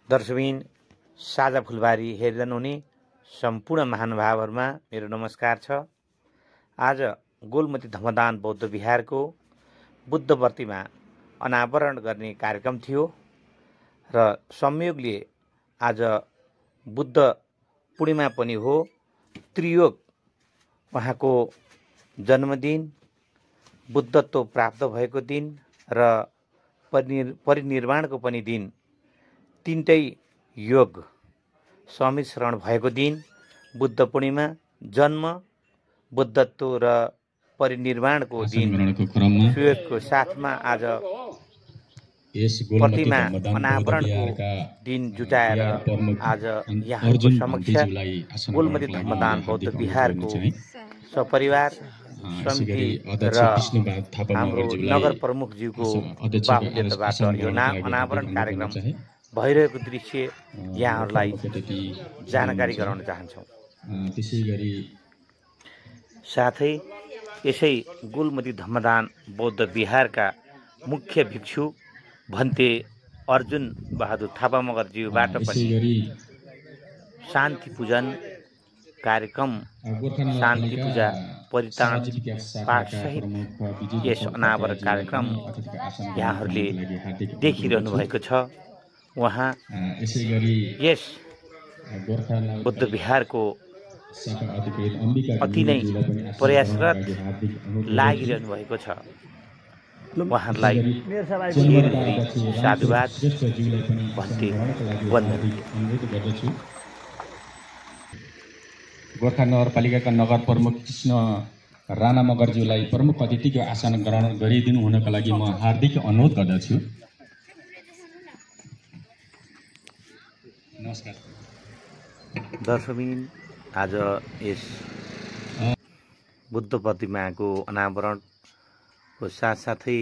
दर्शकबिन साझा फुलबारी हेर्दै हुने सम्पूर्ण महानुभावहरुमा मेरो नमस्कार छ। आज गोलमती धम्मदान बौद्ध विहारको बुद्ध प्रतिमा अनावरण गर्ने कार्यक्रम थियो र संयोगले आज बुद्ध पूर्णिमा पनि हो। त्रियोग उहाँको जन्मदिन, बुद्धत्व प्राप्त भएको दिन र परिनिर्वाणको पनि दिन, तीनटै योग सम्मिश्रण भएको दिन बुद्ध पूर्णिमा, जन्म, बुद्धत्व र परिनिर्वाणको दिन सुयोगको साथमा आज प्रतिमा अनावरणको दिन जुटाएर आज यहाँको समक्ष गोलमती धम्मदान बौद्ध विहारको सपरिवार समिति र हाम्रो नगर प्रमुखज्यूको बाहुल्यताबाट यो अनावरण कार्यक्रम भइरहेको दृश्य यहाँहरूलाई जानकारी गराउन चाहन्छौँ। साथै यसै गोलमती धम्मदान बौद्ध विहारका मुख्य भिक्षु भन्ते अर्जुन बहादुर थापा मगरज्यूबाट पनि शान्ति पूजन कार्यक्रम, शान्ति पूजा परिताण पाठ सहित यस अनावरण कार्यक्रम यहाँहरूले देखिरहनु भएको छ। उहाँ यस बुद्ध विहारको अति नै प्रयासरत लागिरहनु भएको छ। उहाँहरूलाई धेरै साधुवाद भन्ते वन्दन। गोर्खा नगरपालिकाका नगर प्रमुख कृष्ण राणा मगरज्यूलाई प्रमुख अतिथिको आसन ग्रहण गरिदिनु हुनका लागि म हार्दिक अनुरोध गर्दछु। नमस्कार दर्शकबिन, आज यस बुद्ध प्रतिमाको अनावरणको साथसाथै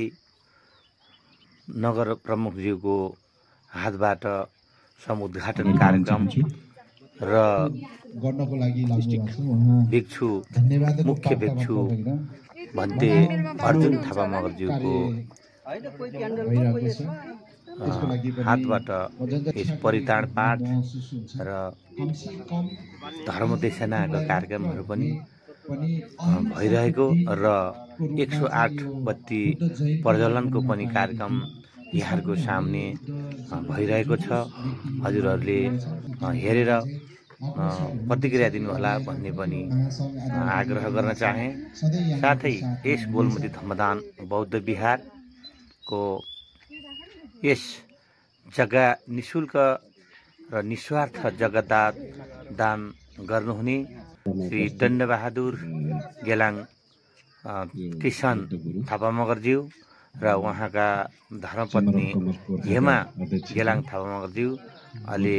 नगर प्रमुखज्यूको हातबाट समुद्घाटन कार्यक्रम र गर्नको लागि भिक्षु मुख्य भिक्षु भन्ते अर्जुन थापा मगरज्यूको हातबाट यस परिताण पाठ र धर्मदेशनाका कार्यक्रमहरू पनि भइरहेको र 108 बत्ती प्रज्वलनको पनि कार्यक्रम यहाँहरूको सामने भइरहेको छ। हजुरहरूले हेरेर प्रतिक्रिया दिनुहोला भन्ने पनि आग्रह गर्न चाहे। साथै यस गोलमती धम्मदान बौद्ध विहारको यस जग्गा निशुल्क र निस्वार्थ जग्गा दान गर्नुहुने श्री दण्डबहादुर गेलाङ किसन थापा मगरज्यू र उहाँका धर्मपत्नी हेमा गेलाङ थापा मगरज्यू अहिले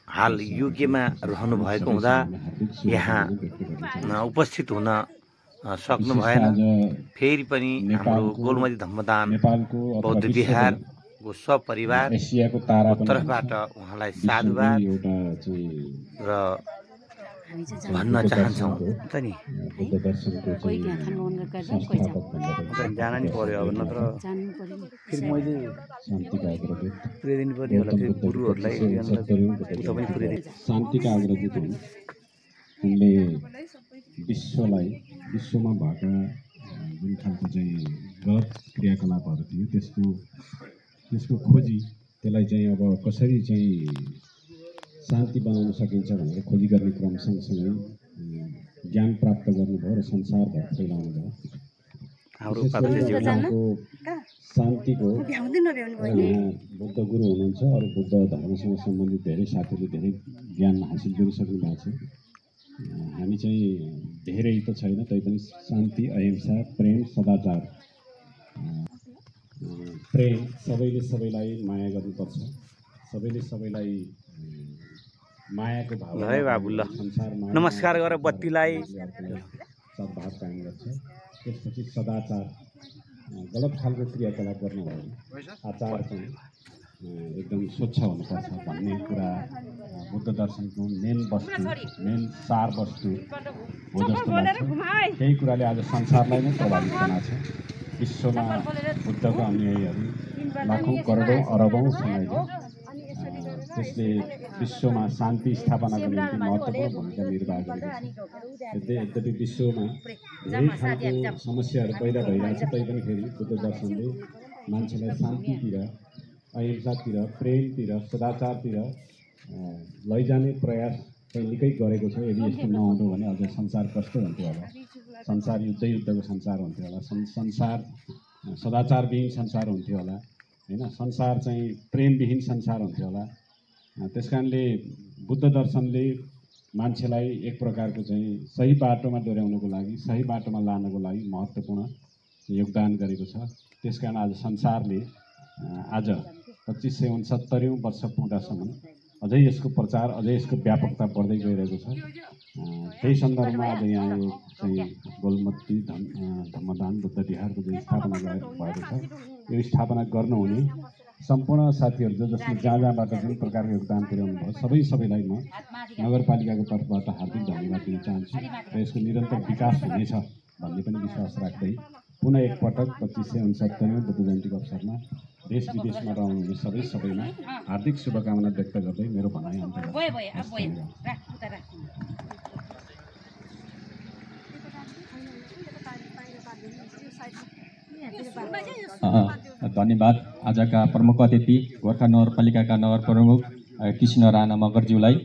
हाल युकेमा रहनु भएको हुँदा यहाँ उपस्थित हुन सक्नु भएन। फेरि पनि हाम्रो गोलमती धम्मदान बौद्ध विहारको सपरिवार तर्फबाट उहाँलाई साधुवाद र भन्न चाहन्छौँ। त नि जान नि पर्यो, अब नत्र फेरि मैले पुर्याइदिनु पर्ने होला। फेरि गुरुहरूलाई पनि पुर्याइदिनु। शान्तिका अग्रदूत हुन्। उनले विश्वमा भएका जुन खालको चाहिँ गलत क्रियाकलापहरू थियो त्यसको खोजी, त्यसलाई चाहिँ अब कसरी चाहिँ शान्ति बनाउन सकिन्छ भनेर खोजी गर्ने क्रम सँगसँगै ज्ञान प्राप्त गर्नुभयो र संसारभर फैलाउनु भयो। शान्तिको बुद्ध गुरु हुनुहुन्छ। अरू बुद्ध धर्मसँग सम्बन्धित धेरै साथीहरूले धेरै ज्ञान हासिल गरिसक्नु भएको छ। हामी चाहिँ धेरै त छैन, तैपनि शान्ति, अहिंसा, प्रेम, सदाचार, प्रेम, सबैले सबैलाई माया गर्नुपर्छ। सबैले सबैलाई मायाको भाव संसारमा नमस्कार गरेर बत्तीलाई सद्भाव कायम गर्छ। त्यसपछि सदाचार, गलत खालको क्रियाकलाप गर्नु भएन। आचार चाहिँ एकदम स्वच्छ हुनुपर्छ भन्ने कुरा बुद्ध दर्शनको मेन सार वस्तु हो जस्तो लाग्छ। त्यही कुराले आज संसारलाई नै प्रभावित बनाएको छ। विश्वमा बुद्धको अनुयायीहरू लाखौं करोडौं अरबौं छन् अहिले। त्यसले विश्वमा शान्ति स्थापनाको निम्ति महत्त्वपूर्ण भूमिका निर्वाह गरेको छ। यद्यपि विश्वमा धेरै खालको समस्याहरू पैदा भइरहेछ, तैपनि फेरि बुद्ध दर्शनले मान्छेलाई शान्तितिर, अहिंसातिर, प्रेमतिर, सदाचारतिर लैजाने प्रयास चाहिँ निकै गरेको छ। यदि यस्तो नहुँदो भने अझ संसार कस्तो हुन्थ्यो होला, संसार युद्धको संसार हुन्थ्यो होला, संसार सदाचारविहीन संसार हुन्थ्यो होला होइन, संसार चाहिँ प्रेमविहीन संसार हुन्थ्यो होला। त्यस कारणले बुद्ध दर्शनले मान्छेलाई एक प्रकारको चाहिँ सही बाटोमा डोर्याउनको लागि, सही बाटोमा लानको लागि महत्त्वपूर्ण योगदान गरेको छ। त्यस कारण आज संसारले आज 2569औं वर्ष पुग्दासम्म अझै यसको प्रचार, अझै यसको व्यापकता बढ्दै गइरहेको छ। त्यही सन्दर्भमा आज यहाँ यो चाहिँ गोलमत्ती धम्मदान बुद्ध विहारको जो स्थापना भएको छ, यो स्थापना गर्नुहुने सम्पूर्ण साथीहरू जसले जहाँबाट जुन प्रकारको योगदान पुर्याउनु भयो सबैलाई म नगरपालिकाको तर्फबाट हार्दिक धन्यवाद दिन चाहन्छु र यसको निरन्तर विकास हुनेछ भन्ने पनि विश्वास राख्दै पुनः एकपटक 2569औं बुद्ध जयन्तीको अवसरमा देश विदेशमा रहनुहुने सबैमा हार्दिक शुभकामना व्यक्त गर्दै मेरो भनाइ अन्त्य धन्यवाद। आजका प्रमुख अतिथि गोर्खा नगरपालिकाका नगर प्रमुख कृष्ण राणा मगरज्यूलाई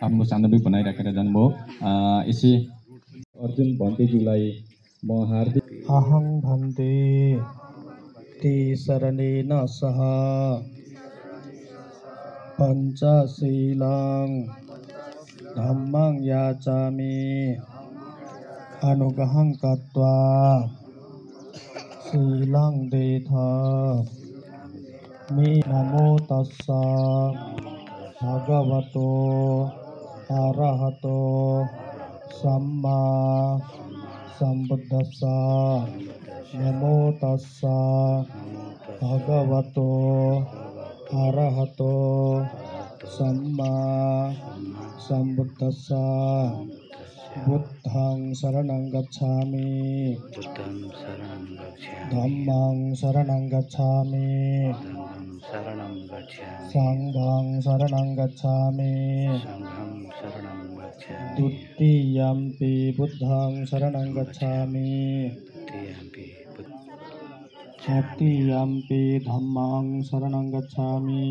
आफ्नो सान्दर्भिक भनाइ राखेर जानुभयो। यसै अर्जुन भन्तेज्यूलाई म हार्दिक अहं भन्ते ते शरणेन सह पञ्चशीलं धम्मं याचामि अनुग्रहं कृत्वा शीलं देथ मे नमो तस्स भगवतो अरहतो सम्मा संबुद्धस्स नमो तस्स भगवतो अरहतो सम्मा संबुद्धस्स बुद्धं शरणं गच्छामि धम्मं शरणं गच्छामि संघं शरणं गच्छामि द्वितीयम्पि बुद्धं शरणं गच्छामि तृतीयम्पि धम्मं शरणं गच्छामि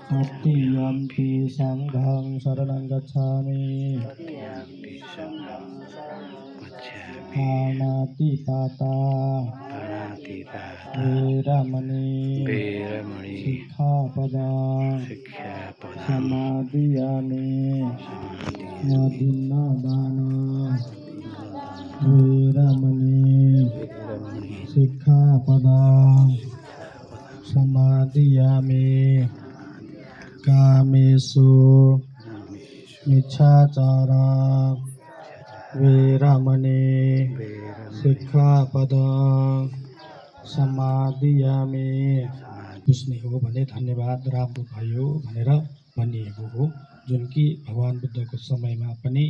तृतीयम्पि संघं शरणं गच्छामि पाणातिपाता वेरमणि शिक्षापदं समादियामि नदीनदान वेरमणि शिक्षापदं समादियामि कामेषु मिच्छाचारं वेरमणि शिक्षापदं समादियामि। बुझ्ने हो भने धन्यवाद, राम्रो भयो भनेर भनिएको हो। जुन कि भगवान बुद्धको समयमा पनि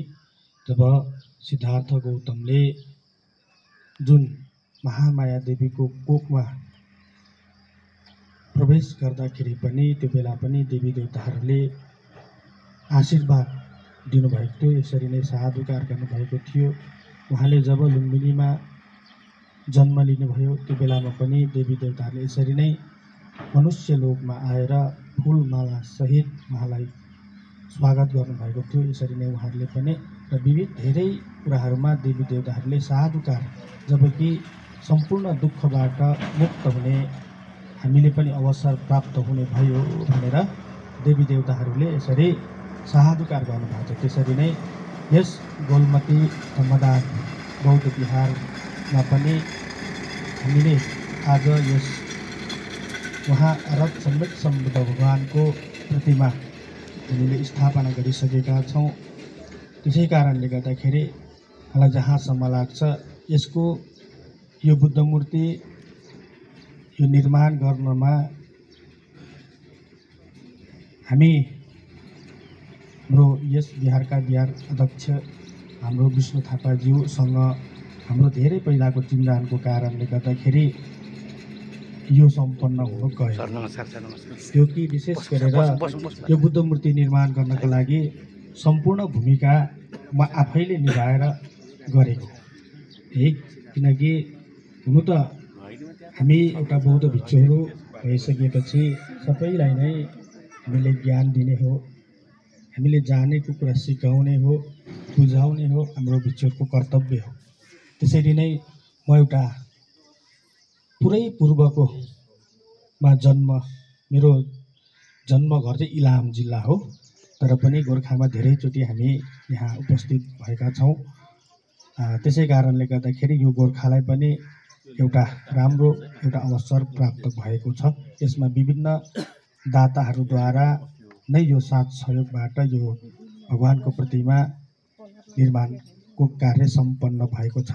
जब सिद्धार्थ गौतमले जुन महामाया देवीको कोखमा प्रवेश गर्दाखेरि पनि त्यो बेला पनि देवी देवताहरूले आशीर्वाद दिनुभएको थियो, यसरी नै साधुकार गर्नुभएको थियो। उहाँले जब लुम्बिनीमा जन्म लिनुभयो त्यो बेलामा पनि देवी देवताहरूले यसरी नै मनुष्य लोकमा आएर फुलमाला सहित उहाँलाई स्वागत गर्नुभएको थियो। यसरी नै उहाँहरूले पनि र विविध धेरै कुराहरूमा देवी देवताहरूले साधुकार, जबकि सम्पूर्ण दुःखबाट मुक्त हुने हामीले पनि अवसर प्राप्त हुने भयो भनेर देवी देवताहरूले यसरी साधुकार गर्नुभएको छ। त्यसरी नै यस गोलमती धम्मदान बौद्ध विहारमा पनि हामीले आज यस उहाँ अरहत सम्यक सम्बुद्ध भगवानको प्रतिमा हामीले स्थापना गरिसकेका छौँ। त्यसै कारणले गर्दाखेरि मलाई जहाँसम्म लाग्छ यसको यो बुद्ध मूर्ति यो निर्माण गर्नमा हामी हाम्रो यस विहारका विहार अध्यक्ष हाम्रो विष्णु थापाज्यूसँग हाम्रो धेरै पहिलाको चिन्जानको कारणले गर्दाखेरि यो सम्पन्न हुन गयो। सर नमस्कार, सर नमस्कार। त्यो कि विशेष गरेर यो बुद्ध मूर्ति निर्माण गर्नको लागि सम्पूर्ण भूमिका म आफैले निभाएर गरेको है। किनकि हुनु त हामी एउटा बौद्ध भिक्षुहरू भइसकेपछि सबैलाई नै हामीले ज्ञान दिने हो, हामीले जानेको कुरा सिकाउने हो, बुझाउने हो, हाम्रो भिक्षुको कर्तव्य हो। त्यसरी नै म एउटा पुरै पूर्वको मेरो जन्मघर चाहिँ इलाम जिल्ला हो, तर पनि गोर्खामा धेरैचोटि हामी यहाँ उपस्थित भएका छौँ। त्यसै कारणले गर्दाखेरि यो गोर्खालाई पनि एउटा राम्रो एउटा अवसर प्राप्त भएको छ। यसमा विभिन्न दाताहरूद्वारा नै यो साथ सहयोगबाट यो भगवानको प्रतिमा निर्माणको कार्य सम्पन्न भएको छ।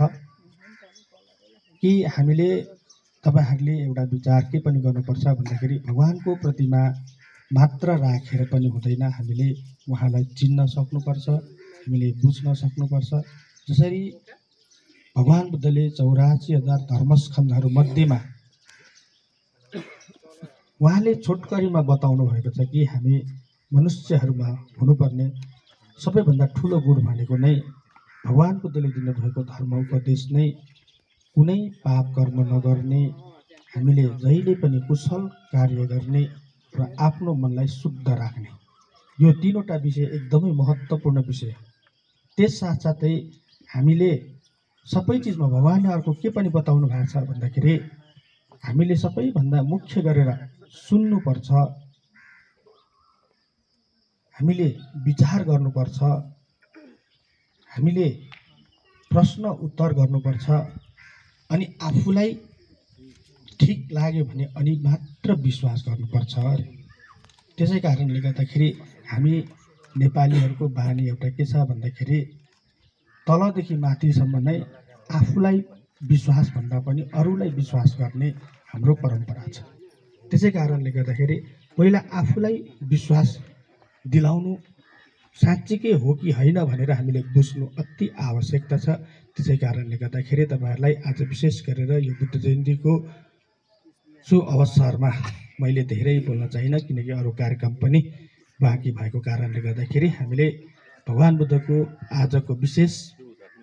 कि हामीले तपाईहरूले एउटा विचार के पनि गर्नुपर्छ भन्दाखेरि भगवानको प्रतिमा मात्र राखेर पनि हुँदैन, हामीले उहाँलाई चिन्न सक्नुपर्छ, हामीले बुझ्न सक्नुपर्छ। जसरी भगवान बुद्धले 84,000 धर्मस्कन्धहरू मध्येमा उहाँले छोटकरीमा बताउनु भएको छ कि हामी मनुष्यहरूमा हुनुपर्ने सबैभन्दा ठुलो गुण भनेको नै भगवान बुद्धले दिनुभएको धर्म उपदेश नै कुनै पाप कर्म नगर्ने, हामीले जहिले पनि कुशल कार्य गर्ने र आफ्नो मनलाई शुद्ध राख्ने। यो तीनवटा विषय एकदमै महत्त्वपूर्ण विषय हो। त्यस साथसाथै हामीले सबै चिजमा भगवानले अर्को के पनि बताउनु भएको छ भन्दाखेरि हामीले सबैभन्दा मुख्य गरेर सुन्नुपर्छ, हामीले विचार गर्नुपर्छ, हामीले प्रश्न उत्तर गर्नुपर्छ, अनि आफूलाई ठिक लाग्यो भने अनि मात्र विश्वास गर्नुपर्छ। त्यसै कारणले गर्दाखेरि हामी नेपालीहरूको बानी एउटा के छ भन्दाखेरि तलदेखि माथिसम्म नै आफूलाई विश्वास भन्दा पनि अरूलाई विश्वास गर्ने हाम्रो परम्परा छ। त्यसै कारणले गर्दाखेरि पहिला आफूलाई विश्वास दिलाउनु साँच्चीकै हो कि होइन भनेर हामीले बुझ्नु अति आवश्यकता छ। त्यसै कारणले गर्दाखेरि तपाईँहरूलाई आज विशेष गरेर यो बुद्ध जयन्तीको सो अवसरमा मैले धेरै बोल्न चाहिनँ, किनकि अरू कार्यक्रम पनि बाँकी भएको कारणले गर्दाखेरि हामीले भगवान बुद्धको आजको विशेष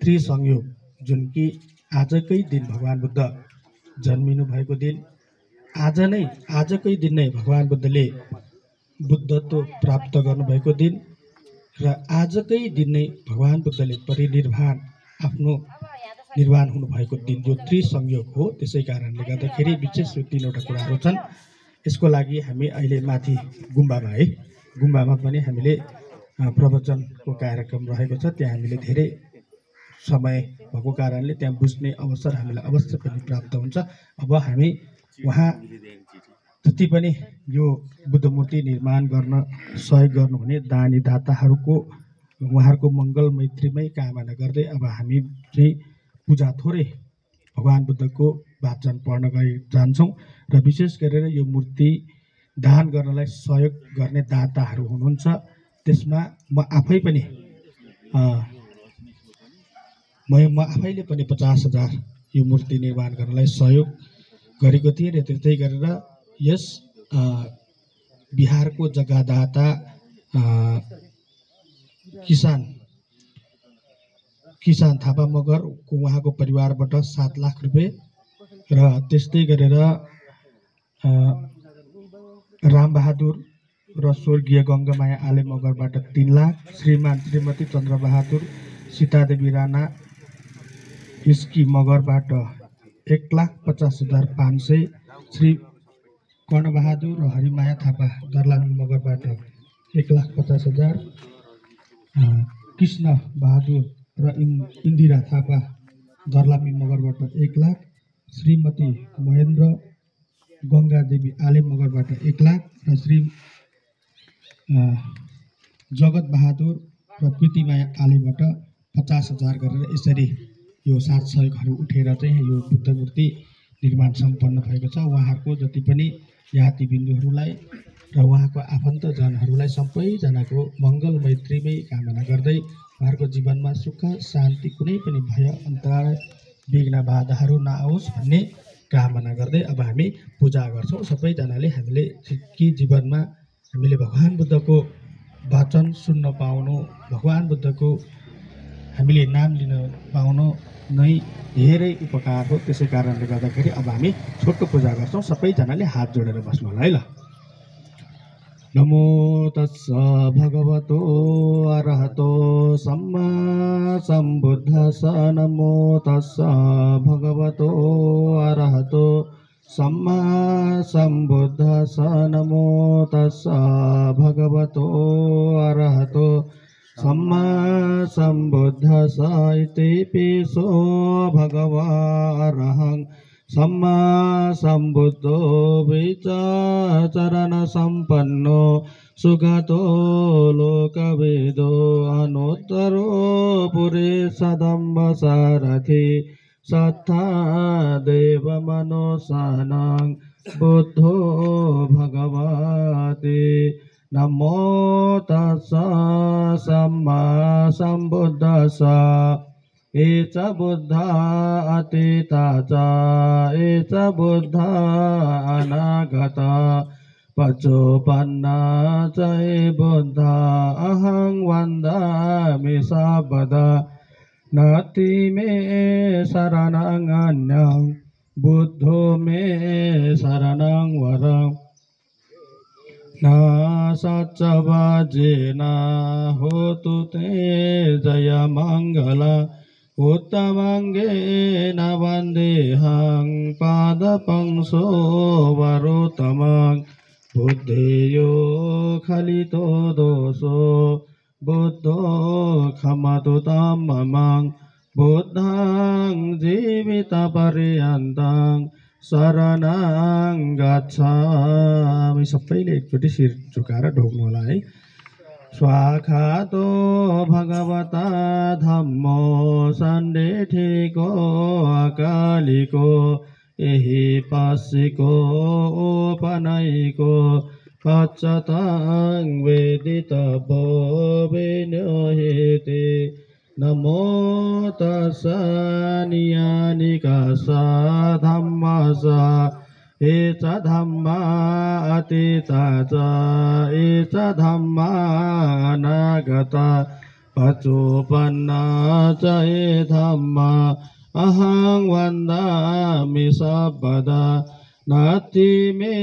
त्रिसंयोग, जुन कि आजकै दिन भगवान बुद्ध जन्मिनु भएको दिन, आजकै दिन नै भगवान बुद्धले बुद्धत्व प्राप्त गर्नुभएको दिन र आजकै दिन नै भगवान बुद्धले परिनिर्वाण आफ्नो निर्वाण हुनुभएको दिन जो त्रिसंयोग हो। त्यसै कारणले गर्दाखेरि विशेष यो तीनवटा कुराहरू छन्। यसको लागि हामी अहिले माथि गुम्बामा पनि हामीले प्रवचनको कार्यक्रम रहेको छ। त्यहाँ हामीले धेरै समय भएको कारणले त्यहाँ बुझ्ने अवसर हामीलाई अवश्य पनि प्राप्त हुन्छ। अब हामी उहाँ जति पनि यो बुद्ध मूर्ति निर्माण गर्न सहयोग गर्नुहुने दानी दाताहरूको उहाँहरूको मङ्गल मैत्रीमै कामना गर्दै अब हामी चाहिँ पूजा थोरै भगवान बुद्धको वाचन पढ्न जान्छौँ। र विशेष गरेर यो मूर्ति दान गर्नलाई सहयोग गर्ने दाताहरू हुनुहुन्छ, त्यसमा म आफैले पनि 50,000 यो मूर्ति निर्माण गर्नलाई सहयोग गरेको थिएँ। र त्यस्तै गरेर यस बिहारको जग्गादाता किसान थापा मगरको उहाँको परिवारबाट 7 लाख रुपियाँ र त्यस्तै गरेर रामबहादुर र स्वर्गीय गङ्गामाया आले मगरबाट 3 लाख, श्रीमती चन्द्रबहादुर सीतादेवी राणा इसकी मगरबाट 1,50,500, श्री कर्णबहादुर र हरिमाया थापा दर्लामी मगरबाट 1,50,000, कृष्ण बहादुर र इन्दिरा थापा दर्लामी मगरबाट 1 लाख, श्रीमती महेन्द्र गङ्गादेवी आले मगरबाट 1 लाख र श्री जगत बहादुर र प्रीतिमाया आलेबाट 50,000 गरेर यसरी यो साथ सहयोगहरू उठेर चाहिँ यो बुद्ध मूर्ति निर्माण सम्पन्न भएको छ। उहाँहरूको जति पनि यातिबिन्दुहरूलाई र उहाँको आफन्तजनहरूलाई सबैजनाको मङ्गल मैत्रीमै कामना गर्दै उहाँहरूको जीवनमा सुख शान्ति कुनै पनि भय अन्तराय विघ्न बाधाहरू नआओस् भन्ने कामना गर्दै अब हामी पूजा गर्छौँ। सबैजनाले हामीले कि जीवनमा हामीले भगवान् बुद्धको वचन सुन्न पाउनु, भगवान् बुद्धको हामीले नाम लिन पाउनु नै धेरै उपकार हो। त्यसै कारणले गर्दाखेरि अब हामी छोटो पूजा गर्छौँ। सबैजनाले हात जोडेर बस्नु होला है ल। नमो तस्स भगवतो अरहतो सम्मा सम्बुद्धस्स। नमो तस्स भगवतो अरहतो सम्मा सम्बुद्धस्स। नमो तस्स भगवतो अरहतो सम्मा सम्बुद्धस्स। इति पिसो भगवा अरहं सम्मा सम्बुद्धो विचरण संपन्नो सुगतो लोकवेदो अनुत्तरो पुरुषदम्ब सारथि सत्ता देवमनोसानं बुद्धो भगवते। नमो तस्स सम्मा सम्बुद्धस्स। एच बुद्धा अतीता च एच बुद्धा अनागता पचोपन्ना च ए बुद्धा अहं वन्दामि सर्वदा। नास्ति मे शरणं अन्यं बुद्धो मे शरणं वरम्। न सच्चवाजेन होतु ते जयमङ्गला। उत्तमङ्गेन वन्देऽहं पादपंसो वरोत्तमं। बुद्धेयो खलितो दोषो बुद्धो क्षमतु तं ममं। बुद्धं जीवितपर्यन्तं शरणं गच्छामि। सबैले एकचोटि शिर झुकाएर ढोक्नु होला है। स्वाखातो भगवता धम्मो सन्डेठिको अकालिको एहि पश्चिको ओपनैको पश्चतं वेदितव्यो विनियोहिते। नमो तस्स नियानिकस्स धम्मस्स। एच धम्मा अतीता च एच धम्मा अनागता पचोपन्ना च ए धम्मा अहं वन्दामि सर्वदा। नास्ति मे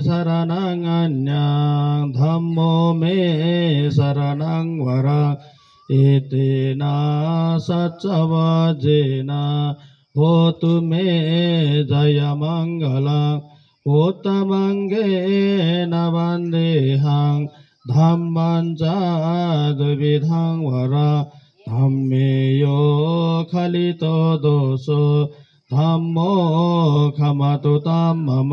शरणं अन्यं धम्मो मे शरणं वरम्। एतेन सच्चवाजेन होतु मे जयमङ्गलम्। उत्तमङ्गेन वन्देऽहं धम्मं च द्विविधं वरम्। धम्मेयो खलितो दोषो धम्मो क्षमतु तं मम।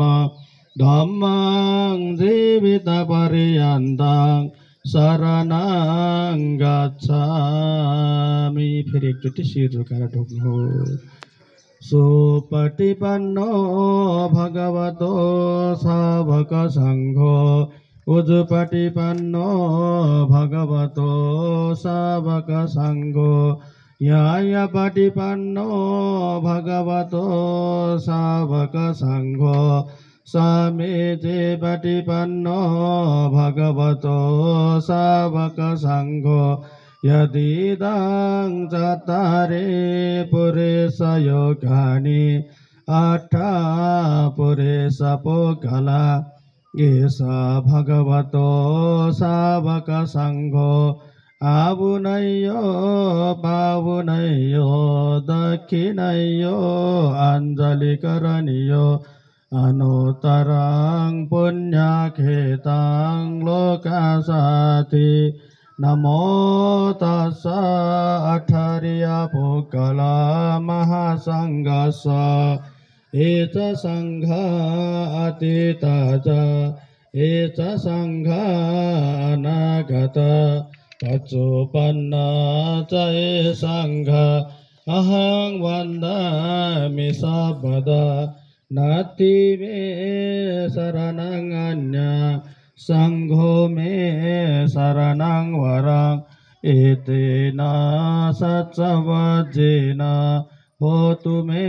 धम्मं जीवितपर्यन्तं शरणं गच्छामि। फेरि एकचोटि शिर झुकाएर ढोक्नुहोस्। सुपटिपन्नो भगवतो सावक संघो उजुपटिपन्नो भगवतो सावक संघो। न्यायपटिपन्नो भगवतो सावक संघो। समेजेपटिपन्नो भगवतो सावक संघो। यदिदं चत्वारि पुरुषयोगानि अष्टा पुरुषपोगला। एष भगवतो सावक संघो। आबुनयो पावुनयो दक्षिणयो अञ्जलिकरणीयो। अनुत्तरं पुण्यखेतं लोकासाति। नमो तस्स अठार्यपुगला महासङ्घस्स। एच सङ्घ अतीता च एच सङ्घ अनागत पचोपन्ना च ए सङ्घ अहं वन्दामि सर्वदा। नास्ति मे शरणं अन्यं संघो मे शरणं वरम्। एतेन सच्चवाजेन होतु मे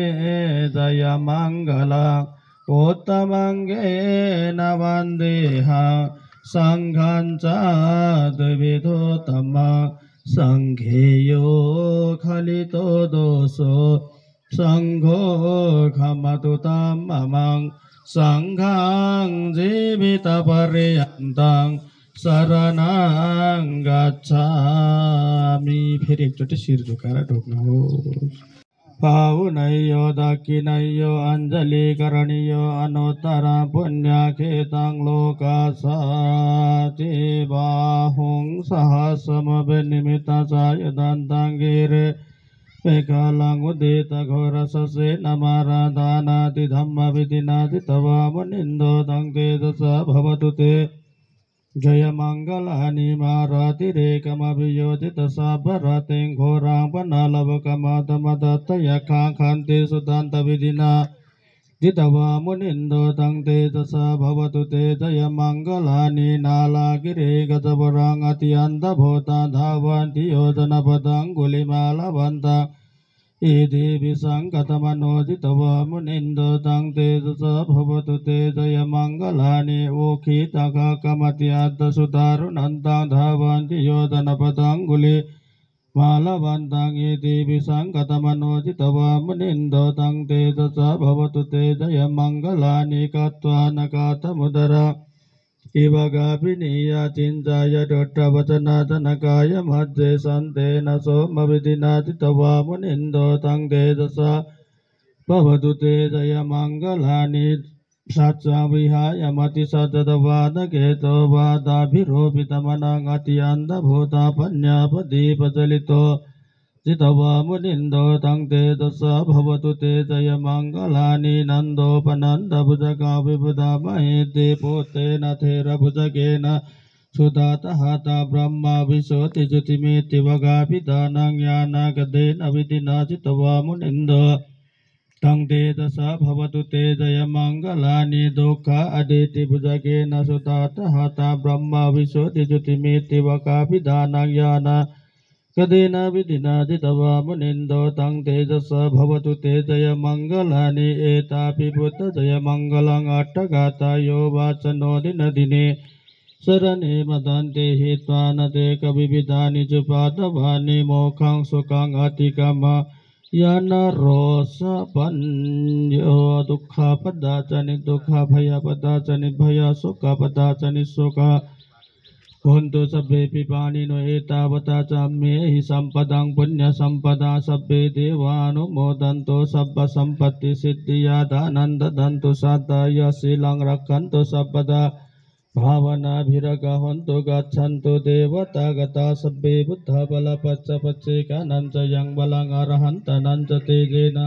जयमङ्गलं उत्तमङ्गेन वन्देऽहं सङ्घं च द्विविधोत्तमं सङ्घेयो खलितो दोषो सङ्घो खमतु तं ममं सङ्घं जीवितपर्यन्तं शरणं गच्छामि। फेरि एकचोटि शिर झुकाएर ढोक्नुहोस्। पाहुनैयो दक्षिणैयो अञ्जलि करणीयो अनुत्तर पुण्यखेतं लोकसाति बाहुं सहस्रमभिनिमित्त सायुधन्तं गिरे पेकलं उदित घोरससे नमराधानाति धम्मविधिनाति तव मुनिन्दो तं तेजसा भवतु ते जयमङ्गलानि मारतिरेकमभियोजित साभरतिं घोरां पनलवकमदमदत्तयखाङ्खान्ति सुदान्तविधिना जितवा मुनिन्दो तं तेजसा भवतु ते जयमङ्गलानि नालागिरे गजवरां अत्यन्तभूता धावन्ति योजनपदाङ्गुलिमालवन्ता इति विसङ्गतमनोजितवा मुनिन्दो तं तेजसा भवतु ते जयमङ्गलानि ओखितकमत्यन्तसुदारुणन्तं धावन्ति योजनपदाङ्गुलि मालवन्तं इति विसङ्गतमनोजितवा मुनिन्दो तं तेजसा भवतु ते जयमङ्गलानि कत्वा नकातमुदरा इव गाभिनीय चिञ्चाय डोट्टवचनादनकाय मध्ये सन्तेन सोमविधिनाति तवा मुनिन्दो तं तेजसा भवतु ते जयमङ्गलानि सात्सा विहाय मतिसदवादकेतो वादाभिरोपितमनं अत्यन्तभूतापन्यापदीपचलितो जितवा मुनिन्दो तं तेजसा भवतु ते जयमङ्गलानि नन्दोपनन्दभुजगाविबुधामहेति पोतेन थेरभुजगेन सुधातहता ब्रह्मा विशोति ज्योतिमेति वगाभिधानं ज्ञानगदेन विधिना जितवा मुनिन्दो तं तेजसा भवतु ते जयमङ्गलानि दुःख अदितिभुजगेन सुधातहता ब्रह्मा विशोति ज्योतिमेति वगाभिधानं ज्ञानगदेन विधिना जितवा मुनिन्दो तं तेजसा भवतु ते जयमङ्गलानि एतापि बुद्ध जयमङ्गलं अट्टगातायो वाचनो दिनदिने शरणे मदन्ते हित्वा न ते कविविधानि च पादवानि मोक्षं सुखं अतिगम यान रोषपन्यो दुःखपदाचनि दुःखभयपदाचनि भय सुखपदाचनि सुख भवन्तु सभ्येऽपि पाणिनो एतावता च मे हि सम्पदं पुण्यसम्पदा सभ्ये देवानुमोदन्तु सब्बसम्पत्तिसिद्धियादानन्ददन्तु सदाय शीलं रक्षन्तु सर्वदा भावनाभिरगहन्तु गच्छन्तु देवता गता सभ्ये बुद्धबलपच्चपच्चेकानं च यं बलं अरहन्तनं च तेजेन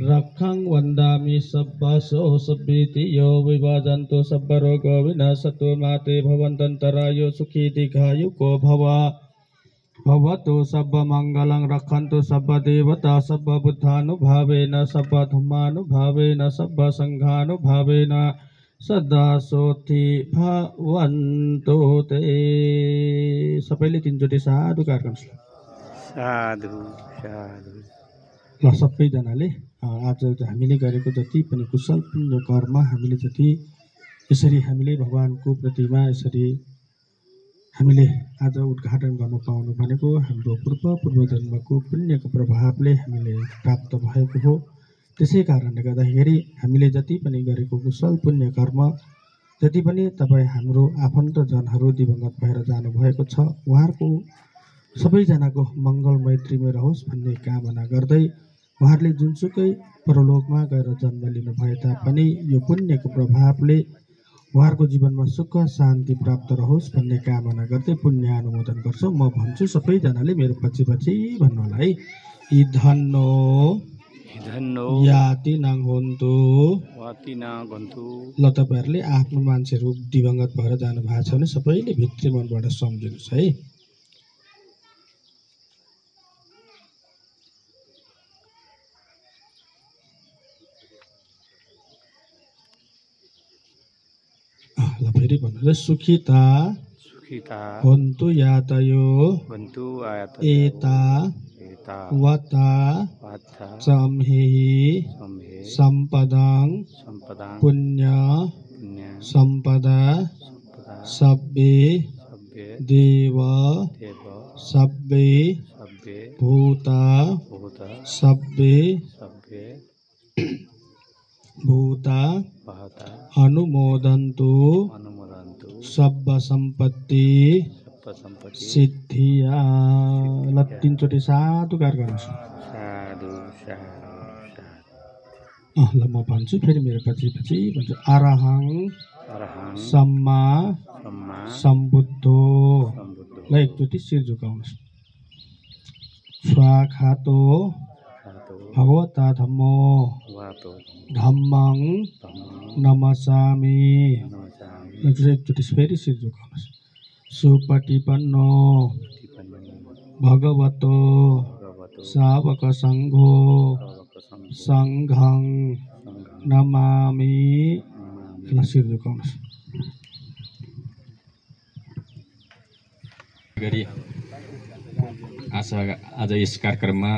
रक्षं वन्दामि सब्बसो सब्बीति यो विभजन्तु सब्बरोगो विनशतु माते भवन्तन्तरायो सुखी दीर्घायुको भवतु सब्बमङ्गलं रक्षन्तु सब्बदेवता सब्बबुद्धानुभावेन सब्बधर्मानुभावेन सब्बसङ्घानुभावेन सदा सोथि भवन्तु ते। सबैले तीनचोटि साधुकार गर्नुहोस्। साधु साधु। ल सबैजनाले आज हामीले गरेको जति पनि कुशल पुण्य कर्म हामीले जति यसरी हामीले भगवानको प्रतिमा यसरी हामीले आज उद्घाटन गर्न पाउनु भनेको हाम्रो पूर्वजन्मको पुण्यको प्रभावले हामीले प्राप्त भएको हो। त्यसै कारणले गर्दाखेरि हामीले जति पनि गरेको कुशल पुण्य कर्म जति पनि तपाईँ हाम्रो आफन्तजनहरू दिवंगत भएर जानुभएको छ उहाँहरूको सबैजनाको मङ्गल मैत्रीमा रहोस् भन्ने कामना गर्दै उहाँहरूले जुनसुकै परलोकमा गएर जन्म लिनु भए तापनि यो पुण्यको प्रभावले उहाँहरूको जीवनमा सुख शान्ति प्राप्त रहोस् भन्ने कामना गर्दै पुण्य अनुमोदन गर्छु। म भन्छु सबैजनाले मेरो पछि पछि भन्नु होला है। इधन्नो याति नाङ हुन्तु ल तपाईँहरूले आफ्नो मान्छेहरू दिवंगत भएर जानु भएको छ भने सबैले भित्री मनबाट सम्झिनुहोस् है। ल फेरि भन्नुहोस् सुखिता हुन्तु यातयो एता वता चम्हेहि सम्पदां पुण्य सम्पदा सब्बे देव सब्बे भूता सब्बे भूता अनुमोदन्तु सब्ब सम्पत्ति सिद्धिया। ल 3 चोटि साधुकार गर्नुहोस्। ल म भन्छु फेरि मेरो पछि भन्छु। अरहं सम्मा सम्बुद्धो। ल एकचोटि शिर झुकाउनुहोस्। स्वाखातो भगवता धम्मो धम्मं नमसामि। एकचोटि फेरि शिर झुकाउनुहोस्। सुपटिपन्नो भगवतो सावक संघो संघं नमामि। ल शिर झुकाउनुहोस्। गरी आज यस कार्यक्रममा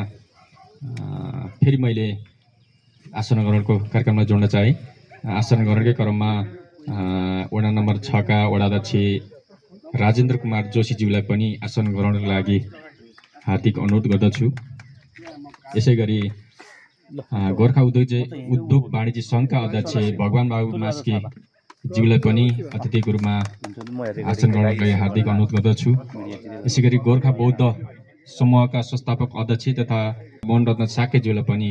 फेरि मैले आसन ग्रहणको कार्यक्रममा जोड्न चाहे। आसन ग्रहणकै क्रममा वडा नम्बर 6 का वडाध्यक्ष राजेन्द्र कुमार जोशीज्यूलाई पनि आसन ग्रहणको लागि हार्दिक अनुरोध गर्दछु। यसै गरी गोर्खा उद्योग वाणिज्य सङ्घका अध्यक्ष भगवान बाबु मास्के ज्यूलाई पनि अतिथिको रूपमा आसन ग्रहणको लागि हार्दिक अनुरोध गर्दछु। यसै गरी गोर्खा बौद्ध समूहका संस्थापक अध्यक्ष तथा मोहनरत्न साकेज्यूलाई पनि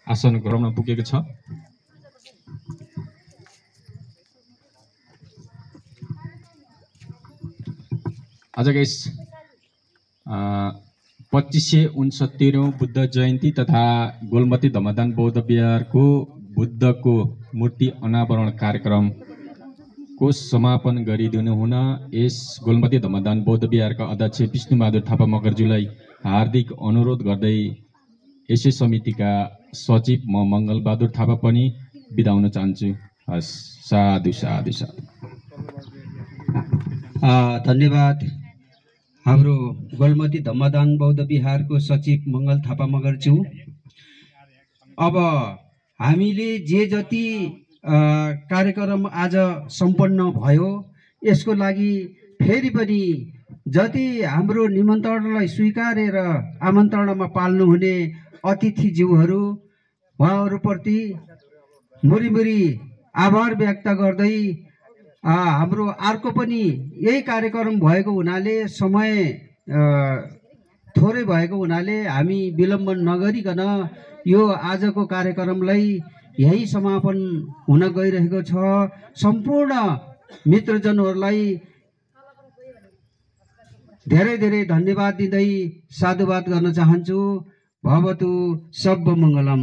आसन ग्रहणमा पुगेको छ। आजको यस 2569औं बुद्ध जयन्ती तथा गोलमती धम्मदान बौद्ध विहारको बुद्धको मूर्ति अनावरण कार्यक्रमको समापन गरिदिनु हुन यस गोलमती धम्मदान बौद्ध विहारका अध्यक्ष विष्णुबहादुर थापा मगर्ज्यूलाई हार्दिक अनुरोध गर्दै यसै समितिका सचिव म मङ्गलबहादुर थापा पनि बिदा हुन चाहन्छु। हस्, साधु साधु साधु। धन्यवाद हाम्रो गोलमती धम्मदान बौद्ध विहारको सचिव मङ्गल थापा मगर्ज्यू। अब हामीले जे जति कार्यक्रम आज सम्पन्न भयो यसको लागि फेरि पनि जति हाम्रो निमन्त्रणलाई स्वीकारेर आमन्त्रणमा पाल्नुहुने अतिथिज्यूहरू उहाँहरूप्रति मुरीमुरी आभार व्यक्त गर्दै हाम्रो अर्को पनि यही कार्यक्रम भएको हुनाले समय थोरै भएको हुनाले हामी विलम्बन नगरिकन यो आजको कार्यक्रमलाई यही समापन हुन गइरहेको छ। सम्पूर्ण मित्रजनहरूलाई धेरै धेरै धन्यवाद दिँदै साधुवाद गर्न चाहन्छु। भवतु सब मङ्गलम।